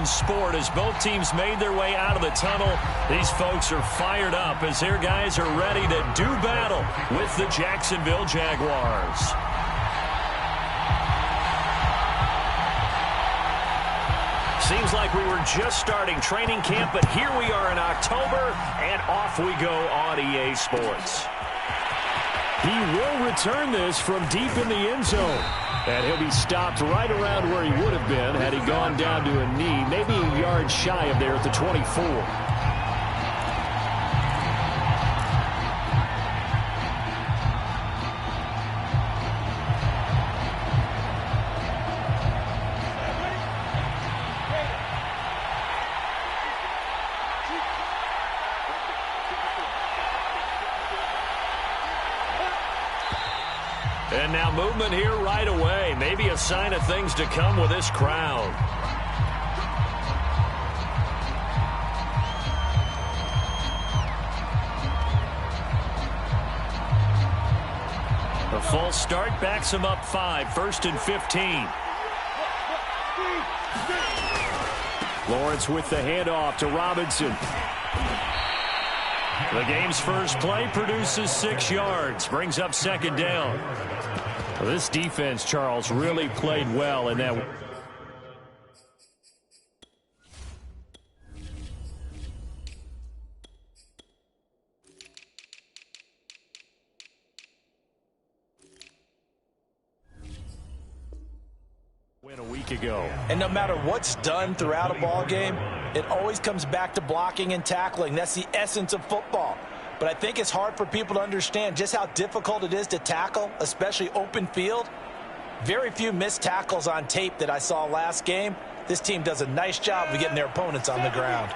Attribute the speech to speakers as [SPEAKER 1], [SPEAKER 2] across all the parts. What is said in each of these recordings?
[SPEAKER 1] in sport as both teams made their way out of the tunnel. These folks are fired up as their guys are ready to do battle with the Jacksonville Jaguars. Seems like we were just starting training camp, but here we are in October, and off we go on EA Sports. He will return this from deep in the end zone. And he'll be stopped right around where he would have been had he gone down to a knee, maybe a yard shy of there at the 24. And now movement here right away. Maybe a sign of things to come with this crowd. The false start backs him up 5, 1st and 15. Lawrence with the handoff to Robinson. The game's first play produces 6 yards, brings up 2nd down. This defense, Charles, really played well in that. Win a week ago.
[SPEAKER 2] And no matter what's done throughout a ball game, it always comes back to blocking and tackling. That's the essence of football. But I think it's hard for people to understand just how difficult it is to tackle, especially open field. Very few missed tackles on tape that I saw last game. This team does a nice job of getting their opponents on the ground.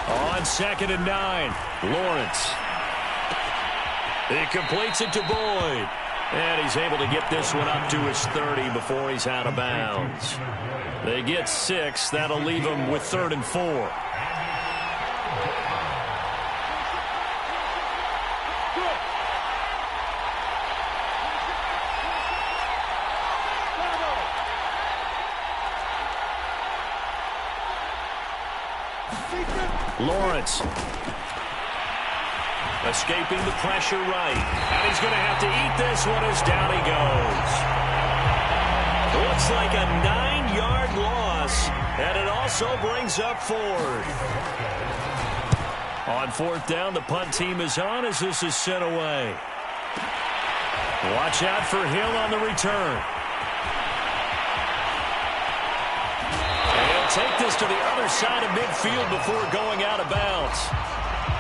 [SPEAKER 1] On 2nd and 9, Lawrence. He completes it to Boyd. And he's able to get this one up to his 30 before he's out of bounds. They get 6. That'll leave them with 3rd and 4. Lawrence. Escaping the pressure right. And he's going to have to eat this one as down he goes. Looks like a 9-yard loss. And it also brings up 4th. On 4th down, the punt team is on as this is sent away. Watch out for Hill on the return. And he'll take this to the other side of midfield before going out of bounds.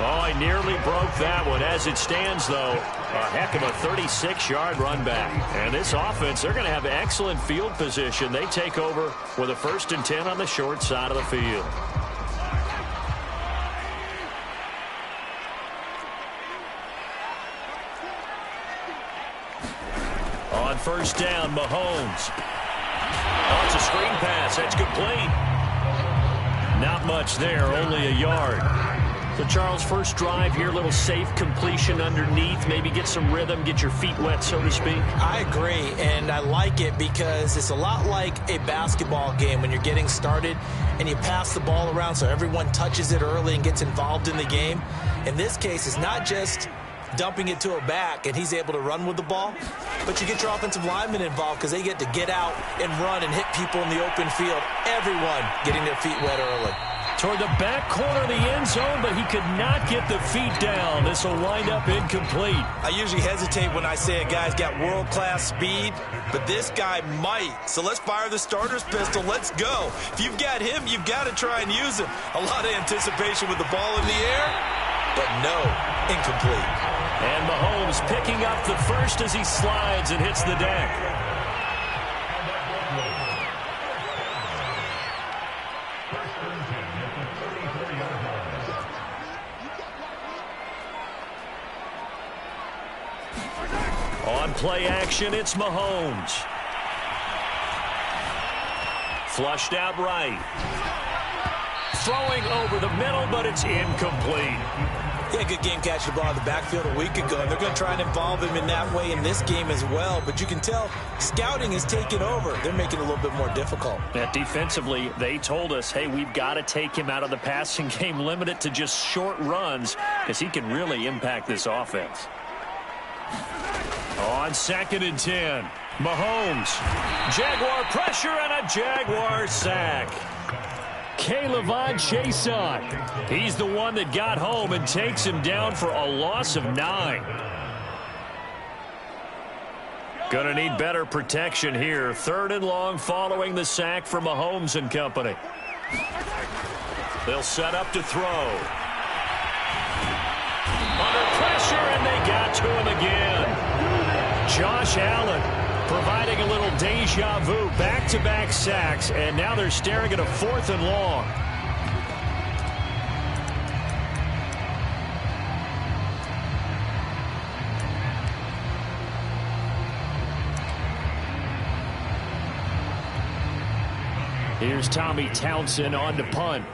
[SPEAKER 1] Oh, he nearly broke that one. As it stands, though, a heck of a 36-yard run back. And this offense, they're going to have excellent field position. They take over with a 1st and 10 on the short side of the field. On 1st down, Mahomes. Oh, it's a screen pass. That's complete. Not much there, only a yard. So, Charles, first drive here, little safe completion underneath, maybe get some rhythm, get your feet wet, so to speak.
[SPEAKER 2] I agree, and I like it because it's a lot like a basketball game when you're getting started and you pass the ball around so everyone touches it early and gets involved in the game. In this case, it's not just dumping it to a back and he's able to run with the ball, but you get your offensive linemen involved because they get to get out and run and hit people in the open field. Everyone getting their feet wet early.
[SPEAKER 1] Toward the back corner of the end zone, but he could not get the feet down. This will wind up incomplete.
[SPEAKER 2] I usually hesitate when I say a guy's got world-class speed, but this guy might. So let's fire the starter's pistol. Let's go. If you've got him, you've got to try and use him. A lot of anticipation with the ball in the air, but no, incomplete.
[SPEAKER 1] And Mahomes picking up the first as he slides and hits the deck. On play action, it's Mahomes. Flushed out right. Throwing over the middle, but it's incomplete.
[SPEAKER 2] Yeah, good game catching the ball in the backfield a week ago, and they're going to try and involve him in that way in this game as well. But you can tell scouting is taking over. They're making it a little bit more difficult.
[SPEAKER 1] Yeah, defensively, they told us, hey, we've got to take him out of the passing game, limit it to just short runs, because he can really impact this offense. On 2nd and 10, Mahomes. Jaguar pressure and a Jaguar sack. K'Lavon Chaisson. He's the one that got home and takes him down for a loss of 9. Gonna need better protection here. 3rd and long following the sack from Mahomes and company. They'll set up to throw. Under pressure, and they got to him again. Josh Allen providing a little deja vu, back-to-back sacks, and now they're staring at a 4th and long. Here's Tommy Townsend on to punt.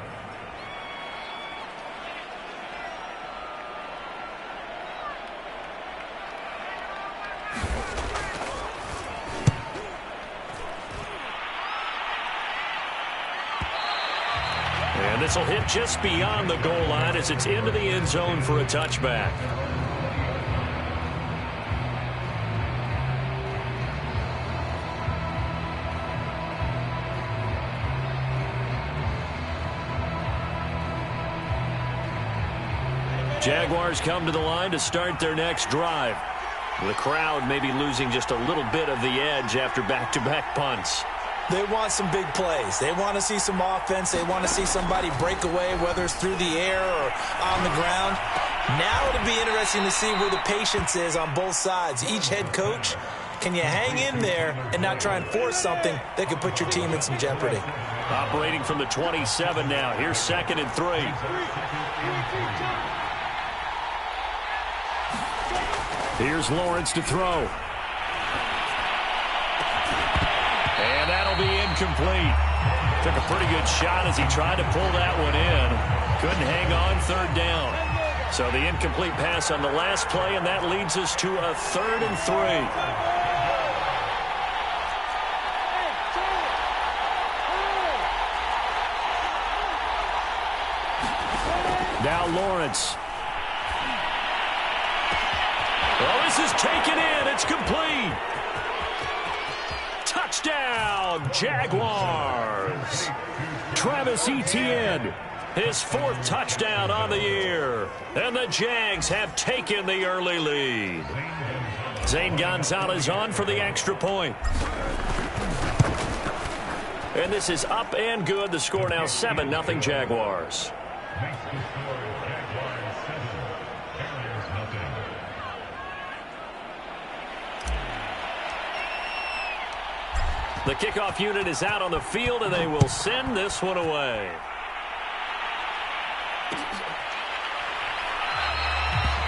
[SPEAKER 1] And this will hit just beyond the goal line as it's into the end zone for a touchback. Jaguars come to the line to start their next drive. The crowd may be losing just a little bit of the edge after back-to-back punts.
[SPEAKER 2] They want some big plays. They want to see some offense. They want to see somebody break away, whether it's through the air or on the ground. Now it'll be interesting to see where the patience is on both sides. Each head coach, can you hang in there and not try and force something that could put your team in some jeopardy?
[SPEAKER 1] Operating from the 27 now. Here's 2nd and 3. Here's Lawrence to throw. And that'll be incomplete. Took a pretty good shot as he tried to pull that one in. Couldn't hang on 3rd down. So the incomplete pass on the last play, and that leads us to a 3rd and 3. Now Lawrence. Well, this is taken in. It's complete. Touchdown, Jaguars. Travis Etienne, his 4th touchdown on the year. And the Jags have taken the early lead. Zane Gonzalez on for the extra point. And this is up and good. The score now 7-0 Jaguars. The kickoff unit is out on the field, and they will send this one away.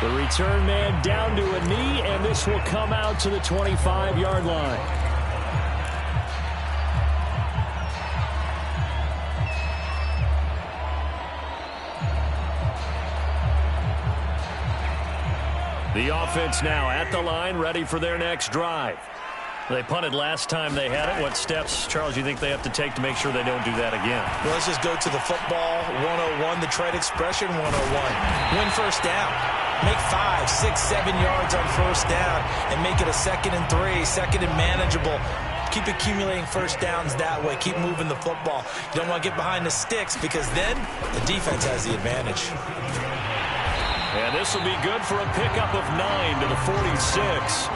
[SPEAKER 1] The return man down to a knee, and this will come out to the 25-yard line. The offense now at the line, ready for their next drive. They punted last time they had it. What steps, Charles, you think they have to take to make sure they don't do that again?
[SPEAKER 2] Well, let's just go to the football 101, the trade expression 101. Win first down. Make 5, 6, 7 yards on first down and make it a 2nd and 3, 2nd and manageable. Keep accumulating first downs that way. Keep moving the football. You don't want to get behind the sticks because then the defense has the advantage.
[SPEAKER 1] And this will be good for a pickup of 9 to the 46.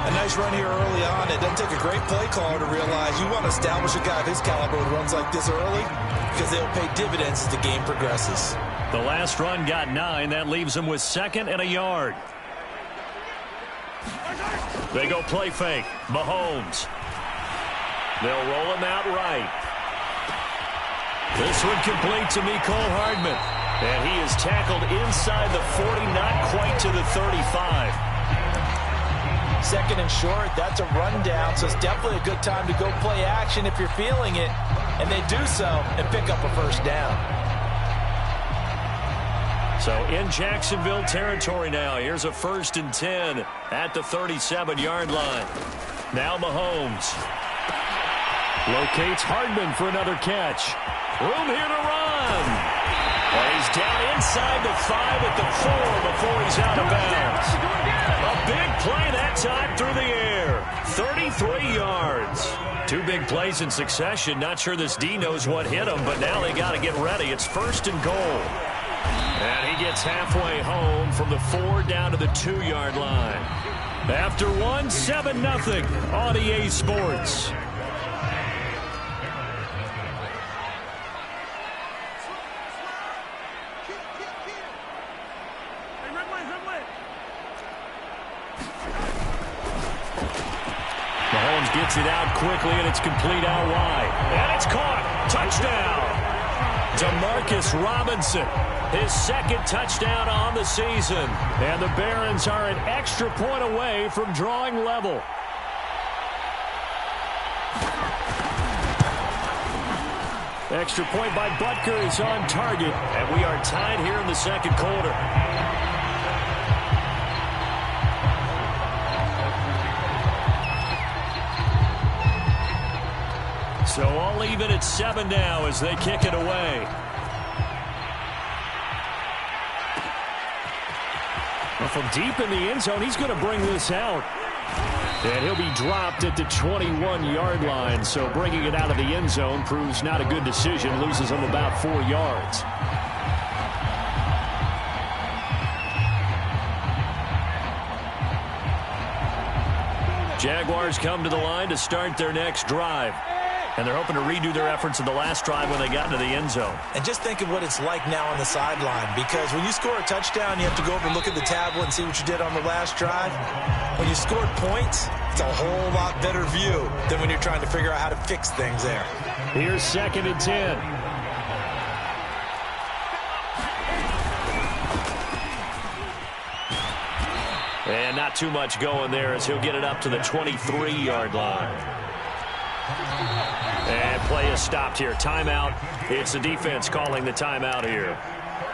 [SPEAKER 2] A nice run here early on. It doesn't take a great play caller to realize you want to establish a guy of his caliber who runs like this early because they'll pay dividends as the game progresses.
[SPEAKER 1] The last run got 9. That leaves them with 2nd and a yard. They go play fake. Mahomes. They'll roll him out right. This one complete to Mecole Hardman. And he is tackled inside the 40, not quite to the 35.
[SPEAKER 2] 2nd and short, that's a rundown, so it's definitely a good time to go play action if you're feeling it. And they do so and pick up a first down.
[SPEAKER 1] So in Jacksonville territory now. Here's a 1st and 10 at the 37-yard line. Now Mahomes locates Hardman for another catch. Room here to run. Well, he's down inside the 5 at the 4 before he's out of bounds. A big play that time through the air. 33 yards. 2 big plays in succession. Not sure this D knows what hit him, but now they got to get ready. It's 1st and goal. And he gets halfway home from the 4 down to the 2-yard line. After one, 7-0 on EA Sports. Mahomes gets it out quickly, and it's complete out wide. And it's caught. Touchdown. Demarcus Robinson, his 2nd touchdown on the season. And the Barons are an extra point away from drawing level. Extra point by Butker is on target, and we are tied here in the 2nd quarter. So all even at 7 now as they kick it away. Well, from deep in the end zone, he's going to bring this out. And he'll be dropped at the 21-yard line. So bringing it out of the end zone proves not a good decision. Loses him about 4 yards. Jaguars come to the line to start their next drive. And they're hoping to redo their efforts in the last drive when they got into the end zone.
[SPEAKER 2] And just think of what it's like now on the sideline, because when you score a touchdown, you have to go over and look at the tablet and see what you did on the last drive. When you scored points, it's a whole lot better view than when you're trying to figure out how to fix things there.
[SPEAKER 1] Here's 2nd and 10. And not too much going there as he'll get it up to the 23-yard line. And play is stopped here. Timeout. It's the defense calling the timeout here.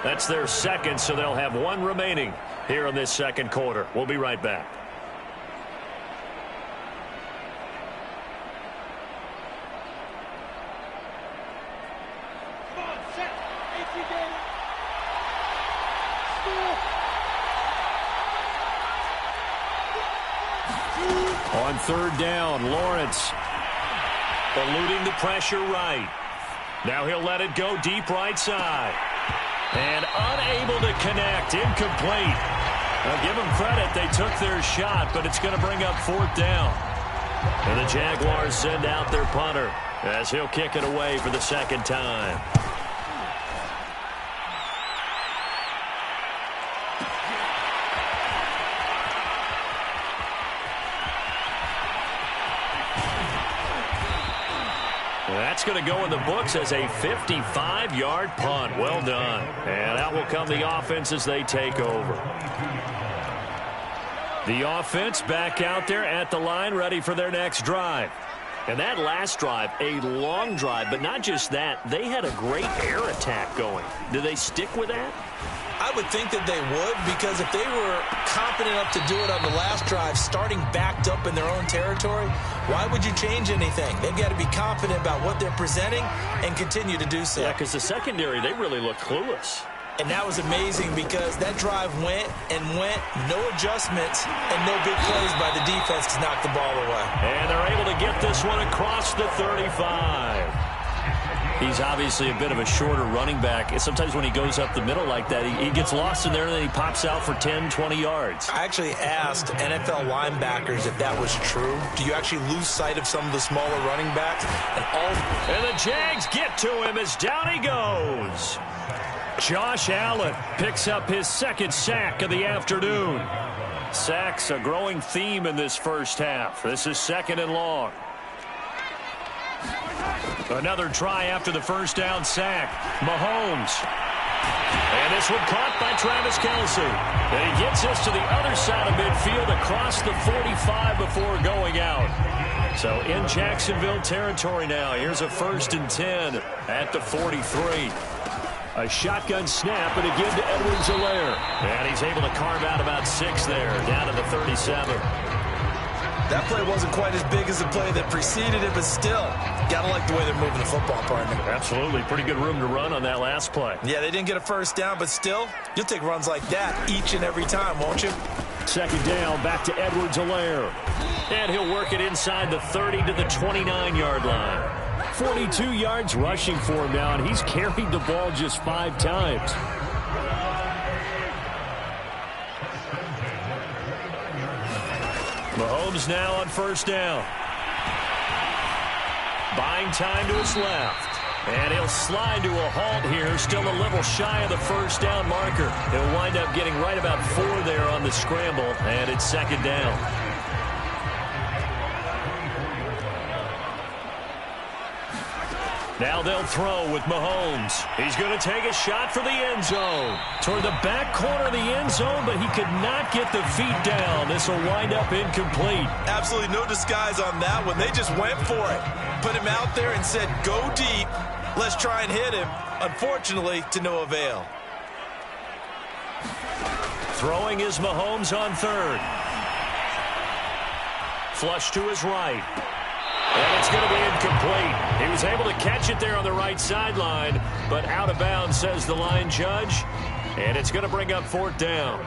[SPEAKER 1] That's their 2nd, so they'll have 1 remaining here in this 2nd quarter. We'll be right back. On 3rd down, Lawrence eluding the pressure right. Now he'll let it go deep right side. And unable to connect. Incomplete. Now give them credit. They took their shot, but it's going to bring up 4th down. And the Jaguars send out their punter as he'll kick it away for the 2nd time. That's going to go in the books as a 55-yard punt. Well done. And out will come the offense as they take over. The offense back out there at the line, ready for their next drive. And that last drive, a long drive, but not just that. They had a great air attack going. Do they stick with that?
[SPEAKER 2] I would think that they would, because if they were confident enough to do it on the last drive, starting backed up in their own territory, why would you change anything? They've got to be confident about what they're presenting and continue to do so.
[SPEAKER 1] Yeah, because the secondary, they really look clueless.
[SPEAKER 2] And that was amazing because that drive went and went, no adjustments, and no big plays by the defense to knock the ball away.
[SPEAKER 1] And they're able to get this one across the 35. He's obviously a bit of a shorter running back. Sometimes when he goes up the middle like that, he gets lost in there, and then he pops out for 10, 20 yards.
[SPEAKER 2] I actually asked NFL linebackers if that was true. Do you actually lose sight of some of the smaller running backs?
[SPEAKER 1] And the Jags get to him as down he goes. Josh Allen picks up his 2nd sack of the afternoon. Sacks a growing theme in this first half. This is 2nd and long. Another try after the first down sack. Mahomes. And this one caught by Travis Kelce. And he gets us to the other side of midfield across the 45 before going out. So in Jacksonville territory now. Here's a 1st and 10 at the 43. A shotgun snap, and again to Edwards-Helaire. And he's able to carve out about 6 there, down to the 37.
[SPEAKER 2] That play wasn't quite as big as the play that preceded it, but still, gotta like the way they're moving the football, partner.
[SPEAKER 1] Absolutely. Pretty good room to run on that last play.
[SPEAKER 2] Yeah, they didn't get a first down, but still, you'll take runs like that each and every time, won't you?
[SPEAKER 1] Second down, back to Edwards-Helaire. And he'll work it inside the 30 to the 29-yard line. 42 yards rushing for him now, and he's carried the ball just 5 times. Mahomes now on first down. Buying time to his left. And he'll slide to a halt here, still a little shy of the first down marker. He'll wind up getting right about 4 there on the scramble, and it's second down. Now they'll throw with Mahomes. He's going to take a shot for the end zone. Toward the back corner of the end zone, but he could not get the feet down. This will wind up incomplete.
[SPEAKER 2] Absolutely no disguise on that one. They just went for it. Put him out there and said, go deep. Let's try and hit him. Unfortunately, to no avail.
[SPEAKER 1] Throwing is Mahomes on third. Flush to his right. And it's going to be incomplete. He was able to catch it there on the right sideline, but out of bounds, says the line judge. And it's going to bring up 4th down.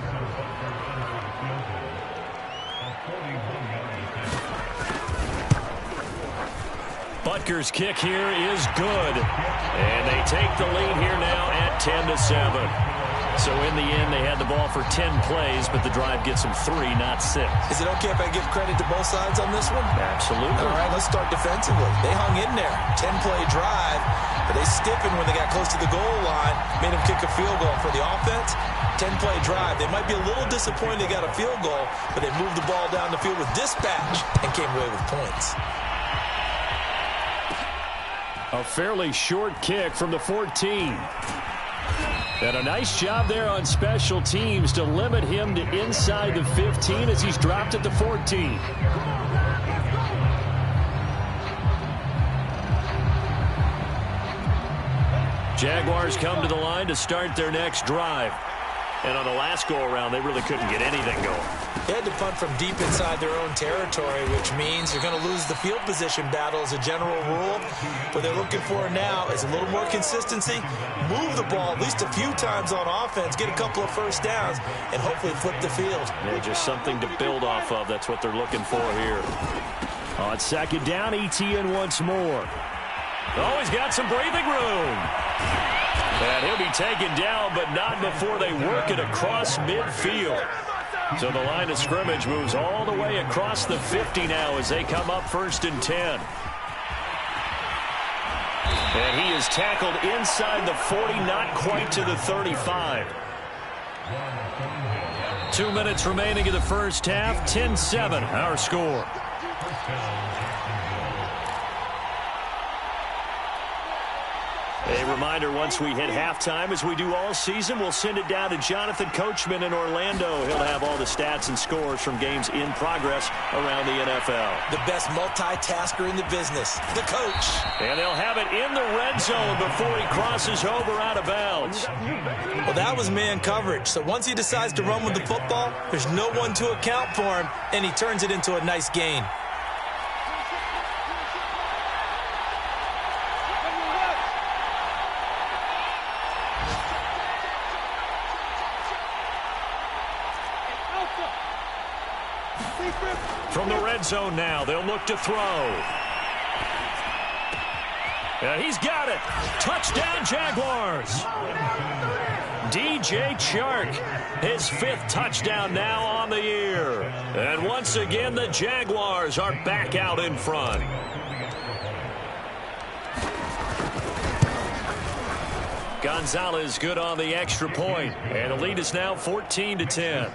[SPEAKER 1] Butker's kick here is good. And they take the lead here now at 10-7. So in the end, they had the ball for 10 plays, but the drive gets them 3, not 6.
[SPEAKER 2] Is it okay if I give credit to both sides on this one?
[SPEAKER 1] Absolutely.
[SPEAKER 2] All right, let's start defensively. They hung in there. 10-play drive, but they stiffened when they got close to the goal line, made them kick a field goal. For the offense, 10-play drive. They might be a little disappointed they got a field goal, but they moved the ball down the field with dispatch and came away with points.
[SPEAKER 1] A fairly short kick from the 14. And a nice job there on special teams to limit him to inside the 15 as he's dropped at the 14. Jaguars come to the line to start their next drive. And on the last go-around, they really couldn't get anything going.
[SPEAKER 2] They had to punt from deep inside their own territory, which means you're going to lose the field position battle as a general rule. What they're looking for now is a little more consistency, move the ball at least a few times on offense, get a couple of first downs, and hopefully flip the field.
[SPEAKER 1] Yeah, just something to build off of. That's what they're looking for here. On second down, Etienne once more. Oh, he's got some breathing room. And he'll be taken down, but not before they work it across midfield. So the line of scrimmage moves all the way across the 50 now as they come up 1st and 10. And he is tackled inside the 40, not quite to the 35. 2 minutes remaining in the first half, 10-7 our score. A reminder, once we hit halftime, as we do all season, we'll send it down to Jonathan Coachman in Orlando. He'll have all the stats and scores from games in progress around the NFL.
[SPEAKER 2] The best multitasker in the business, the coach.
[SPEAKER 1] And they'll have it in the red zone before he crosses over out of bounds.
[SPEAKER 2] Well, that was man coverage. So once he decides to run with the football, there's no one to account for him, and he turns it into a nice gain.
[SPEAKER 1] From the red zone now, they'll look to throw. And he's got it. Touchdown, Jaguars. DJ Chark, his 5th touchdown now on the year. And once again, the Jaguars are back out in front. Gonzalez good on the extra point. And the lead is now 14-10.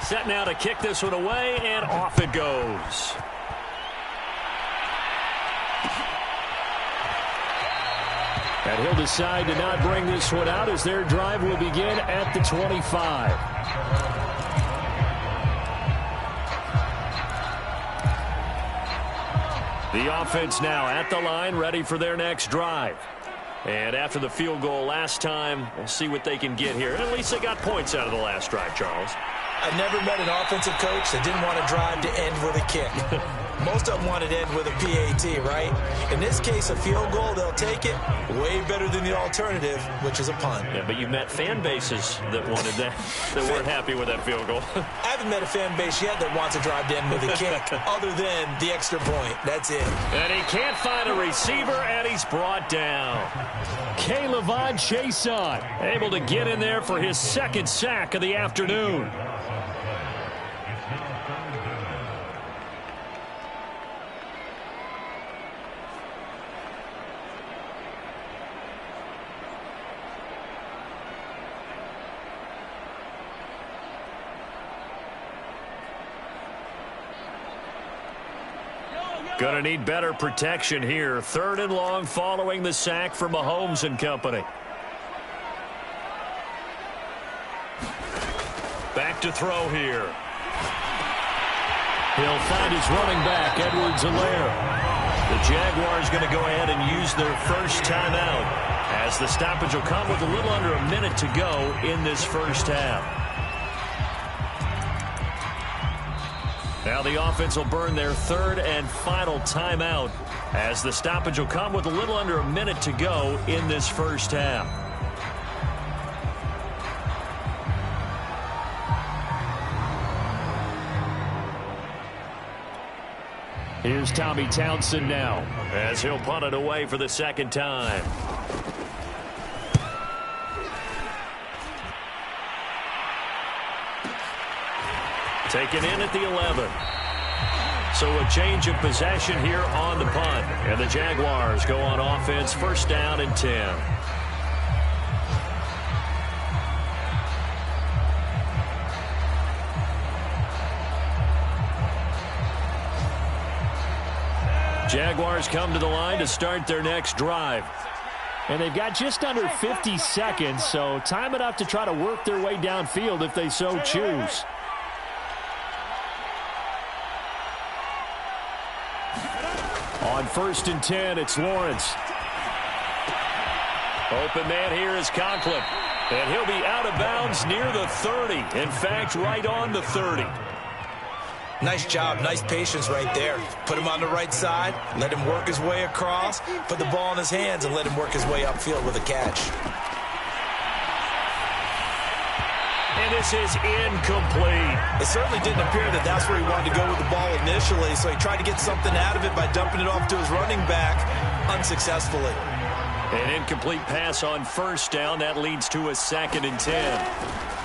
[SPEAKER 1] Set now to kick this one away, and off it goes. And he'll decide to not bring this one out as their drive will begin at the 25. The offense now at the line, ready for their next drive. And after the field goal last time, we'll see what they can get here. And at least they got points out of the last drive, Charles.
[SPEAKER 2] I've never met an offensive coach that didn't want to drive to end with a kick. Most of them wanted to end with a PAT, right? In this case, a field goal, they'll take it. Way better than the alternative, which is a punt.
[SPEAKER 1] Yeah, but you met fan bases that wanted that, that weren't happy with that field goal.
[SPEAKER 2] I haven't met a fan base yet that wants to drive to end with a kick, other than the extra point. That's it.
[SPEAKER 1] And he can't find a receiver, and he's brought down. K'Lavon Chason able to get in there for his second sack of the afternoon. Going to need better protection here. 3rd and long following the sack from Mahomes and company. Back to throw here. He'll find his running back, Edwards-Helaire. The Jaguars going to go ahead and use their first timeout as the stoppage will come with a little under a minute to go in this first half. Now the offense will burn their 3rd and final timeout as the stoppage will come with a little under a minute to go in this first half. Here's Tommy Townsend now as he'll punt it away for the second time. Taken in at the 11. So a change of possession here on the punt. And the Jaguars go on offense, 1st down and 10. Jaguars come to the line to start their next drive. And they've got just under 50 seconds, so time enough to try to work their way downfield if they so choose. On 1st and 10, it's Lawrence. Open man here is Conklin. And he'll be out of bounds near the 30. In fact, right on the 30.
[SPEAKER 2] Nice job, nice patience right there. Put him on the right side, let him work his way across, put the ball in his hands, and let him work his way upfield with a catch.
[SPEAKER 1] And this is incomplete.
[SPEAKER 2] It certainly didn't appear that that's where he wanted to go with the ball initially, so he tried to get something out of it by dumping it off to his running back unsuccessfully.
[SPEAKER 1] An incomplete pass on 1st down. That leads to a 2nd and 10.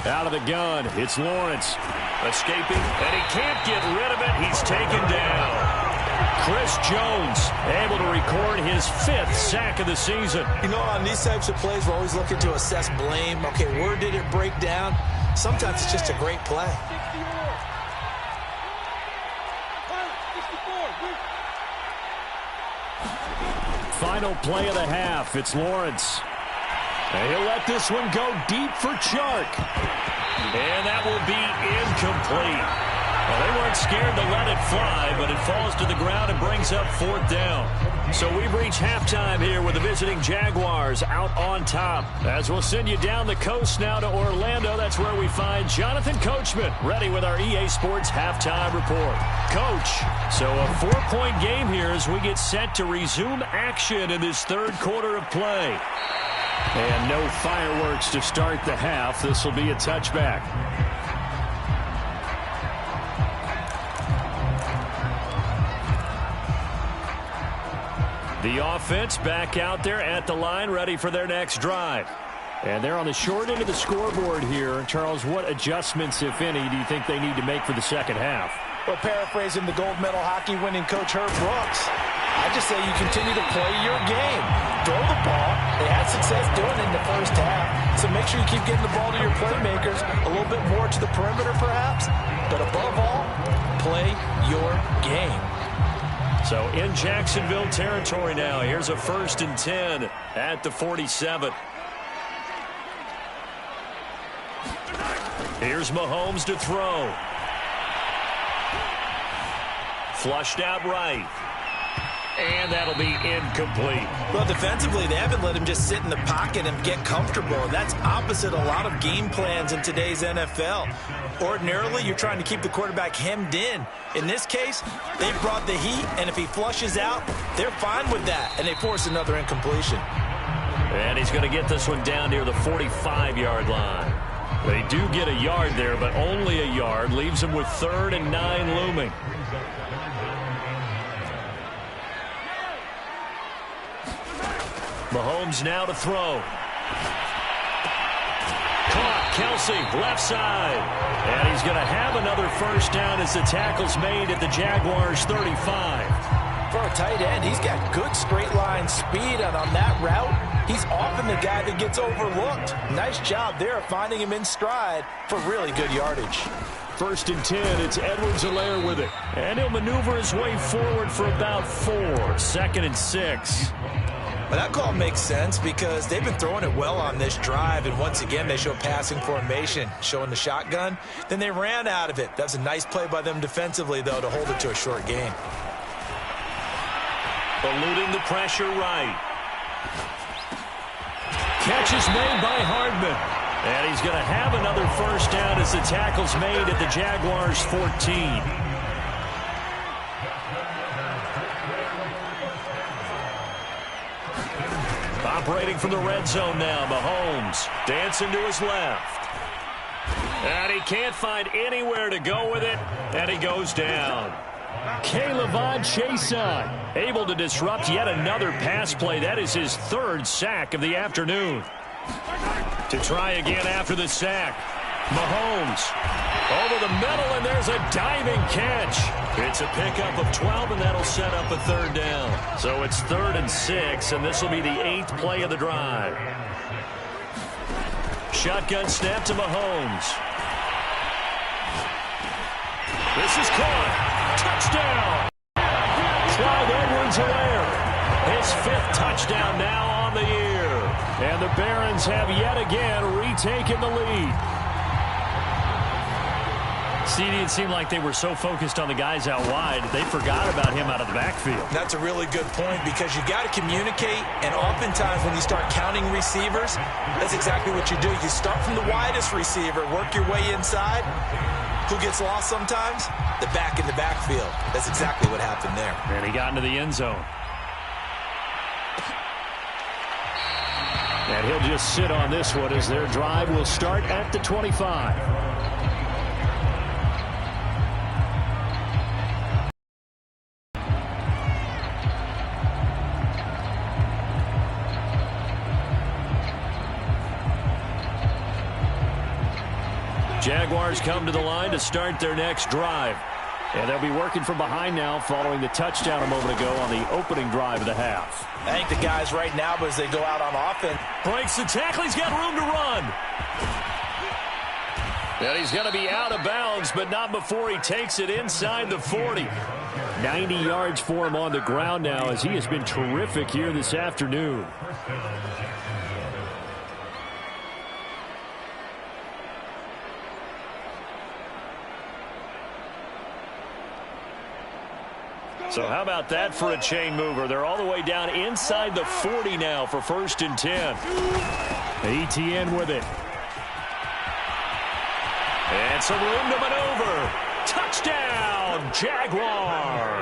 [SPEAKER 1] Out of the gun, it's Lawrence. Escaping, and he can't get rid of it. He's taken down. Chris Jones able to record his 5th sack of the season.
[SPEAKER 2] You know, on these types of plays, we're always looking to assess blame. Okay, where did it break down? Sometimes it's just a great play.
[SPEAKER 1] Final play of the half. It's Lawrence. And he'll let this one go deep for Chark. And that will be incomplete. Well, they weren't scared to let it fly, but it falls to the ground and brings up 4th down. So we've reached halftime here with the visiting Jaguars out on top. As we'll send you down the coast now to Orlando, that's where we find Jonathan Coachman ready with our EA Sports halftime report. Coach, so a 4-point game here as we get set to resume action in this 3rd quarter of play. And no fireworks to start the half. This will be a touchback. The offense back out there at the line, ready for their next drive. And they're on the short end of the scoreboard here. Charles, what adjustments, if any, do you think they need to make for the second half?
[SPEAKER 3] Well, paraphrasing the gold medal hockey winning coach Herb Brooks, I just say you continue to play your game. Throw the ball. They had success doing it in the first half. So make sure you keep getting the ball to your playmakers, a little bit more to the perimeter perhaps. But above all, play your game.
[SPEAKER 1] So in Jacksonville territory now, here's a 1st and 10 at the 47. Here's Mahomes to throw. Flushed out right. And that'll be incomplete.
[SPEAKER 2] Well, defensively, they haven't let him just sit in the pocket and get comfortable. And that's opposite a lot of game plans in today's NFL. Ordinarily, you're trying to keep the quarterback hemmed in. In this case, they brought the heat, and if he flushes out, they're fine with that, and they force another incompletion.
[SPEAKER 1] And he's going to get this one down near the 45-yard line. They do get a yard there, but only a yard. Leaves him with 3rd and 9 looming. Mahomes now to throw. Caught. Kelsey, left side. And he's going to have another first down as the tackle's made at the Jaguars' 35.
[SPEAKER 2] For a tight end, he's got good straight line speed, and on that route, he's often the guy that gets overlooked. Nice job there of finding him in stride for really good yardage.
[SPEAKER 1] 1st and 10, it's Edwards-Helaire with it. And he'll maneuver his way forward for about 4. 2nd and 6.
[SPEAKER 2] Well, that call makes sense because they've been throwing it well on this drive, and once again, they show passing formation, showing the shotgun. Then they ran out of it. That's a nice play by them defensively, though, to hold it to a short gain.
[SPEAKER 1] Eluding the pressure right. Catch is made by Hardman. And he's going to have another first down as the tackle's made at the Jaguars' 14. Operating from the red zone now, Mahomes dancing to his left. And he can't find anywhere to go with it, and he goes down. K'Lavon Chaisson able to disrupt yet another pass play. That is his 3rd sack of the afternoon. To try again after the sack. Mahomes over the middle, and there's a diving catch. It's a pickup of 12, and that'll set up a 3rd down. So it's 3rd and 6, and this will be the 8th play of the drive. Shotgun snap to Mahomes. This is caught. Touchdown. Clyde Edwards-Helaire. His 5th touchdown now on the year. And the Barons have yet again retaken the lead. It seemed like they were so focused on the guys out wide, they forgot about him out of the backfield.
[SPEAKER 2] That's a really good point because you got to communicate, and oftentimes when you start counting receivers, that's exactly what you do. You start from the widest receiver, work your way inside. Who gets lost sometimes? The back in the backfield. That's exactly what happened there.
[SPEAKER 1] And he got into the end zone. And he'll just sit on this one as their drive will start at the 25. Jaguars come to the line to start their next drive. And they'll be working from behind now following the touchdown a moment ago on the opening drive of the half.
[SPEAKER 2] I think the guys right now, as they go out on offense.
[SPEAKER 1] Breaks the tackle. He's got room to run. And he's going to be out of bounds, but not before he takes it inside the 40. 90 yards for him on the ground now as he has been terrific here this afternoon. So how about that for a chain mover? They're all the way down inside the 40 now for 1st and 10. ETN with it. And some room to maneuver. Touchdown, Jaguars.